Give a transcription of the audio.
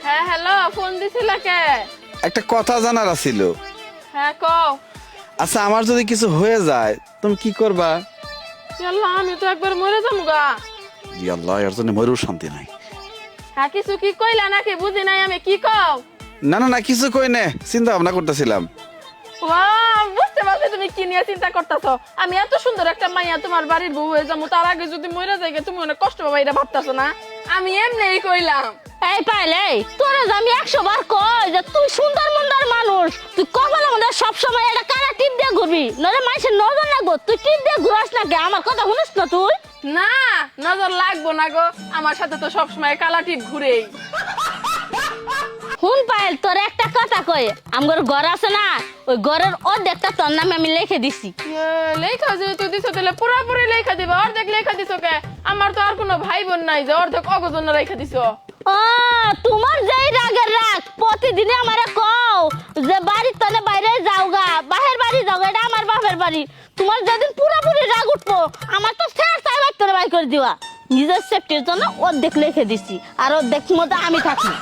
হ্যাঁ hello, phone দিছিলা কে? একটা কথা জানার ছিল। হ্যাঁ কও। আচ্ছা, আমার যদি কিছু হয়ে যায় তুমি কি করবা? আল্লাহ, আমি তো একবার মরে যাবো গা। আল্লাহ, এর জন্য মরেও শান্তি নাই। হ্যাঁ, কিছু কি কইলা নাকি? বুঝি নাই আমি, কি কও? না না না, কিছু কই না, চিন্তা ভাবনা করতেছিলাম। বুঝতে পারছি তুমি কি নিয়ে চিন্তা করতেছো। আমি এত সুন্দর একটা মাইয়া তোমার বাড়ির বউ হয়ে যাবো, তার আগে যদি মরে যাই তুমি অনেক কষ্ট পাবা, এটা ভাবতেছো না? আমি এমনিই কইলাম। এই পাইলে তোরা যে আমি 100 বার কই যে তুই সুন্দর মন্দার মানুষ, তুই কখন আমাদের সব সময় এটা কারা টিপ দিয়ে ঘুরবি, নরে মানুষের নজর লাগবো, তুই টিপ দিয়ে ঘুরাস না কে? আমার কথা শুনিস না তুই? না, নজর লাগবো না গো, আমার সাথে তো সবসময় কালা টিপ ঘুরেই। হুন পাইল, তোর একটা কথা কই, আমার ঘর আছে না, ওই ঘরের অর্ধেকটা তোর নামে আমি লিখে দিছি। লেখা যেহেতু দিছো তাহলে পুরোপুরি লেখা দিবা। অর্ধেক লেখা দিছো কে? আমার তো আর কোনো ভাই বোন নাই যে অর্ধেক অগজন্য লেখা দিছো। ও, তোমার যেই রাগের রাগ, প্রতিদিনে আমারে কও যে বাড়ির তনে বাইরে যাওগা, বাহের বাড়ি যাওগা, এটা আমার বাপের বাড়ি। তোমার যেদিন পুরোপুরি রাগ উঠবো, আমার তো স্যার সাহেব তোর বাই করে দিবা। নিজের সেফটির জন্য অর্ধেক লিখে দিছি, আর অর্ধেক মধ্যে আমি থাকি।